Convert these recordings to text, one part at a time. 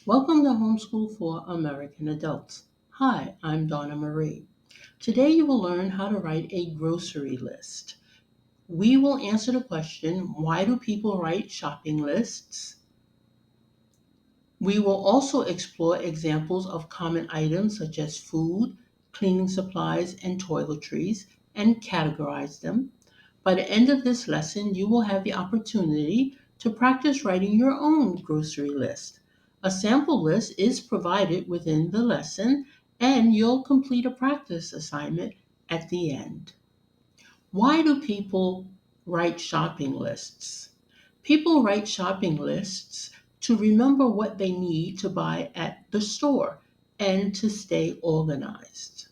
Welcome to Homeschool for American Adults. Hi, I'm Donna Marie. Today you will learn how to write a grocery list. We will answer the question, why do people write shopping lists? We will also explore examples of common items such as food, cleaning supplies, and toiletries and categorize them. By the end of this lesson, you will have the opportunity to practice writing your own grocery list. A sample list is provided within the lesson, and you'll complete a practice assignment at the end. Why do people write shopping lists? People write shopping lists to remember what they need to buy at the store and to stay organized.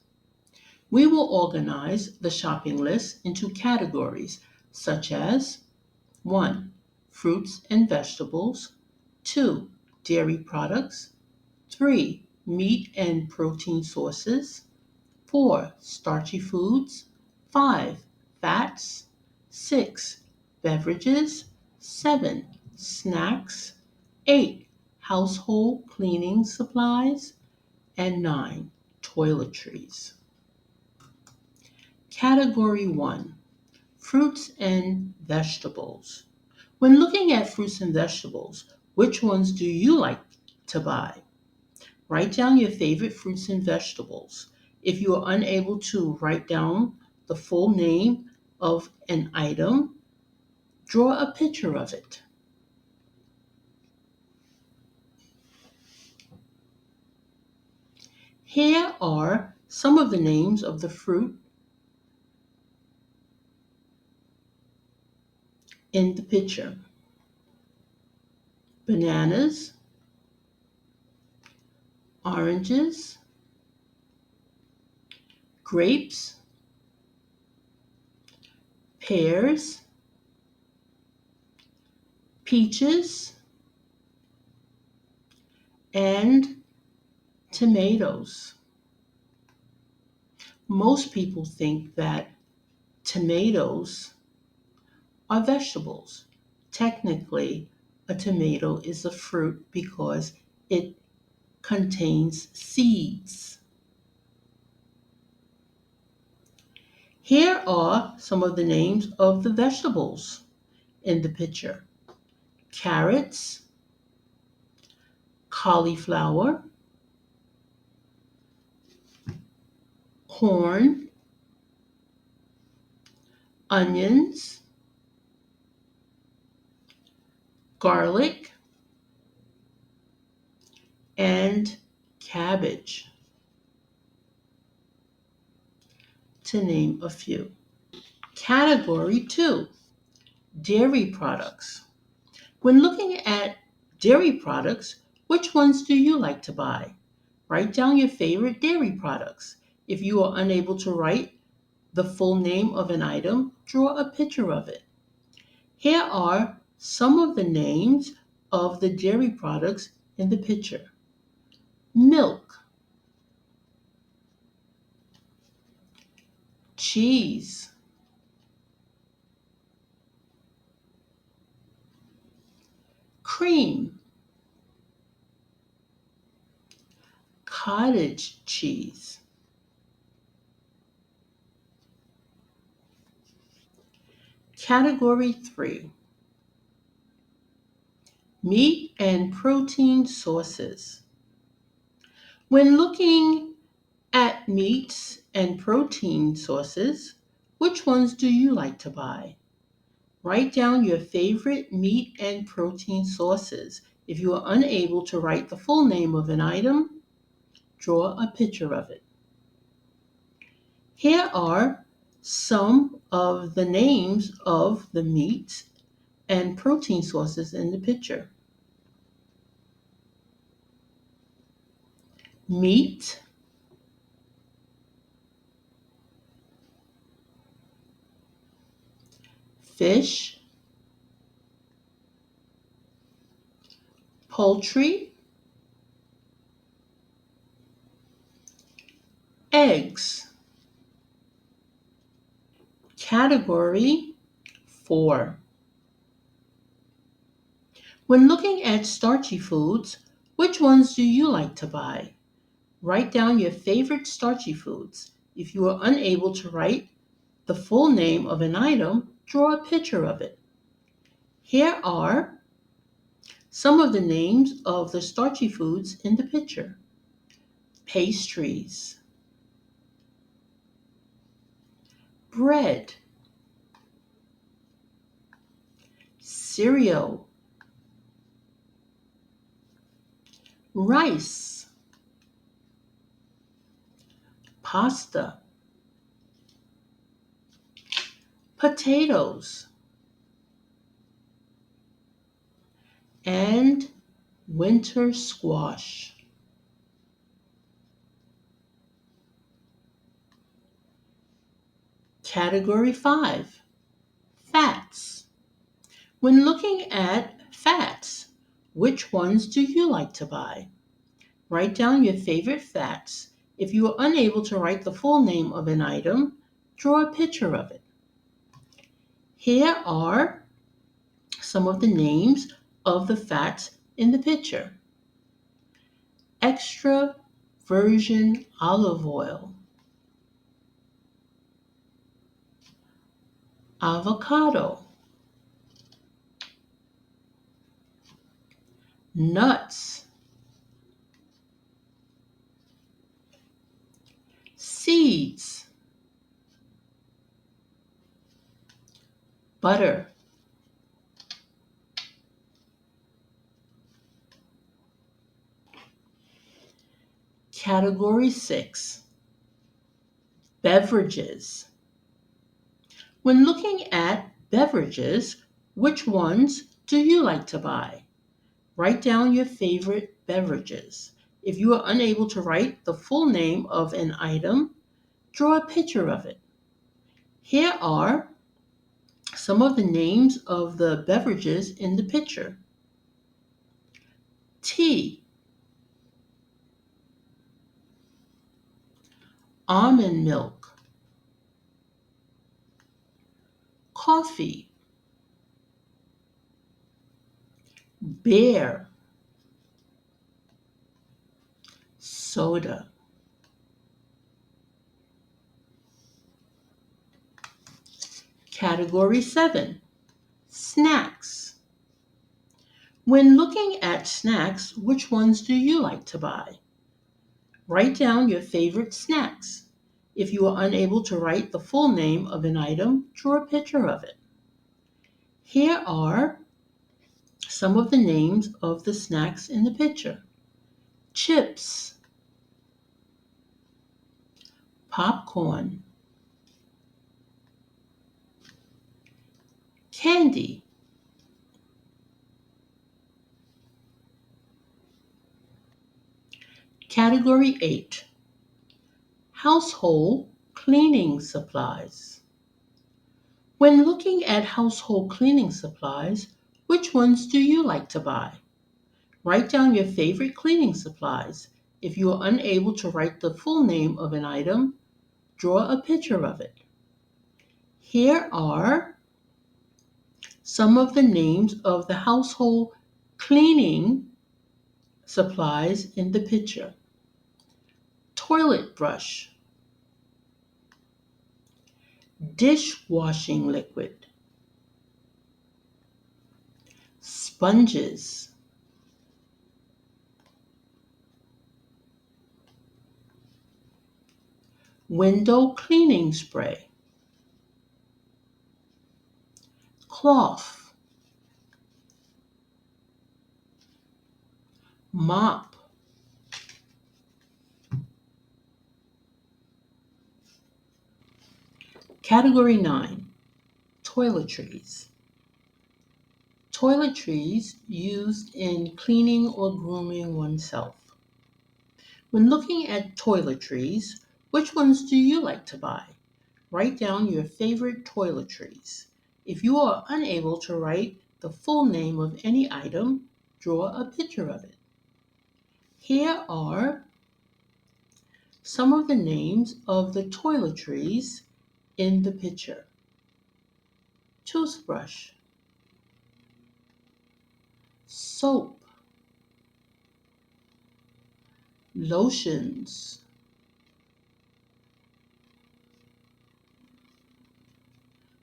We will organize the shopping list into categories such as 1. Fruits and vegetables, 2. Dairy products, 3. Meat and protein sources, 4. Starchy foods, 5. Fats, 6. Beverages, 7. Snacks, 8. Household cleaning supplies, and 9. Toiletries. Category 1. Fruits and vegetables. When looking at fruits and vegetables, which ones do you like to buy? Write down your favorite fruits and vegetables. If you are unable to write down the full name of an item, draw a picture of it. Here are some of the names of the fruit in the picture: bananas, oranges, grapes, pears, peaches, and tomatoes. Most people think that tomatoes are vegetables. Technically, a tomato is a fruit because it contains seeds. Here are some of the names of the vegetables in the picture: carrots, cauliflower, corn, onions, garlic, and cabbage, to name a few. Category 2. Dairy products. When looking at dairy products, which ones do you like to buy? Write down your favorite dairy products. If you are unable to write the full name of an item, draw a picture of it. Here are some of the names of the dairy products in the picture: milk, cheese, cream, cottage cheese. Category 3. Meat and protein sources. When looking at meats and protein sources, which ones do you like to buy? Write down your favorite meat and protein sources. If you are unable to write the full name of an item, draw a picture of it. Here are some of the names of the meat and protein sources in the picture: meat, fish, poultry, eggs. Category 4. When looking at starchy foods, Which ones do you like to buy? Write down your favorite starchy foods. If you are unable to write the full name of an item, draw a picture of it. Here are some of the names of the starchy foods in the picture. Pastries, bread, cereal, rice, pasta, potatoes, and winter squash. Category 5, fats. When looking at fats, which ones do you like to buy? Write down your favorite fats. If you are unable to write the full name of an item, draw a picture of it. Here are some of the names of the fats in the picture. Extra virgin olive oil, avocado, nuts, seeds, butter. Category 6, beverages. When looking at beverages, which ones do you like to buy? Write down your favorite beverages. If you are unable to write the full name of an item, draw a picture of it. Here are some of the names of the beverages in the picture. Tea, almond milk, coffee, beer, soda. Category 7, snacks. When looking at snacks, which ones do you like to buy? Write down your favorite snacks. If you are unable to write the full name of an item, draw a picture of it. Here are some of the names of the snacks in the picture. Chips, popcorn, candy. Category 8, household cleaning supplies. When looking at household cleaning supplies, which ones do you like to buy? Write down your favorite cleaning supplies. If you are unable to write the full name of an item, draw a picture of it. Here are some of the names of the household cleaning supplies in the picture. Toilet brush, dishwashing liquid, sponges, window cleaning spray, cloth, mop, Category 9, toiletries. Toiletries used in cleaning or grooming oneself. When looking at toiletries, which ones do you like to buy? Write down your favorite toiletries. If you are unable to write the full name of any item, draw a picture of it. Here are some of the names of the toiletries in the picture. Toothbrush, soap, lotions,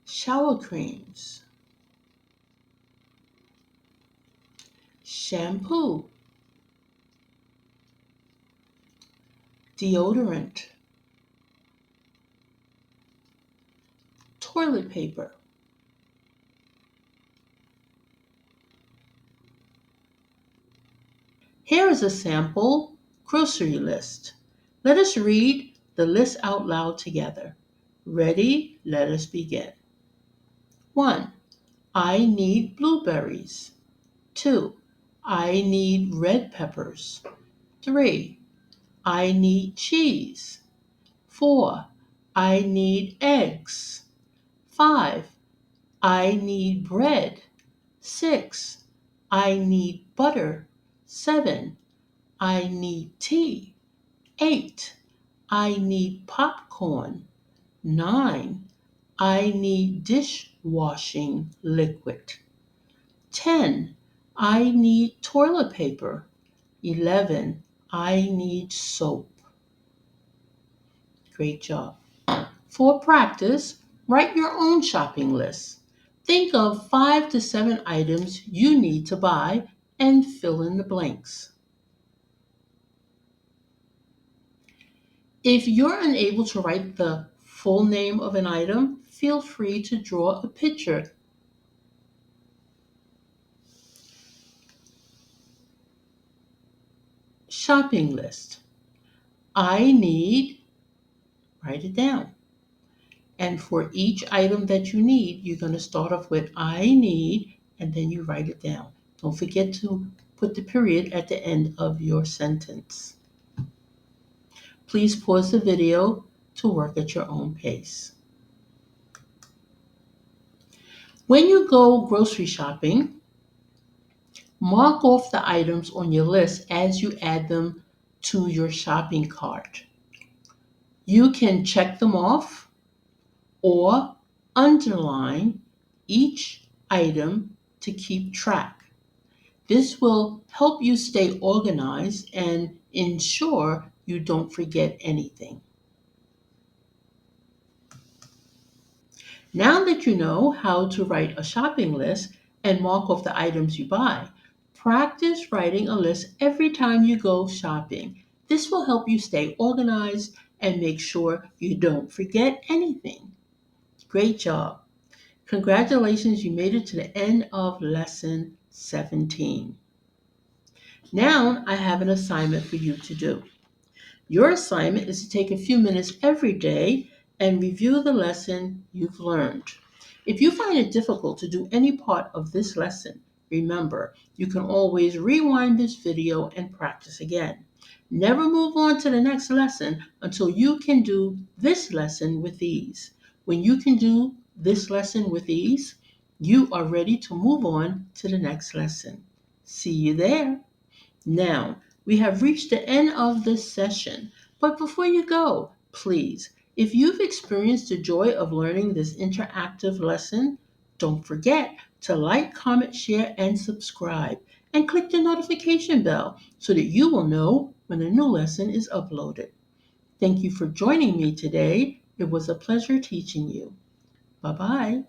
shower creams, shampoo, deodorant, toilet paper. Here is a sample grocery list. Let us read the list out loud together. Ready? Let us begin. 1. I need blueberries. 2. I need red peppers. 3. I need cheese. 4. I need eggs. 5. I need bread. 6. I need butter. 7. I need tea. 8. I need popcorn. 9. I need dishwashing liquid. 10. I need toilet paper. 11. I need soap. Great job. For practice, write your own shopping list. Think of 5 to 7 items you need to buy and fill in the blanks. If you're unable to write the full name of an item, feel free to draw a picture. Shopping list. I need, write it down. And for each item that you need, you're going to start off with I need, and then you write it down. Don't forget to put the period at the end of your sentence. Please pause the video to work at your own pace. When you go grocery shopping, mark off the items on your list as you add them to your shopping cart. You can check them off or underline each item to keep track. This will help you stay organized and ensure you don't forget anything. Now that you know how to write a shopping list and mark off the items you buy, practice writing a list every time you go shopping. This will help you stay organized and make sure you don't forget anything. Great job. Congratulations, you made it to the end of lesson 17. Now I have an assignment for you to do. Your assignment is to take a few minutes every day and review the lesson you've learned. If you find it difficult to do any part of this lesson, remember, you can always rewind this video and practice again. Never move on to the next lesson until you can do this lesson with ease. When you can do this lesson with ease, you are ready to move on to the next lesson. See you there. Now, we have reached the end of this session, but before you go, please, if you've experienced the joy of learning this interactive lesson, don't forget to like, comment, share, and subscribe, and click the notification bell so that you will know when a new lesson is uploaded. Thank you for joining me today. It was a pleasure teaching you. Bye-bye.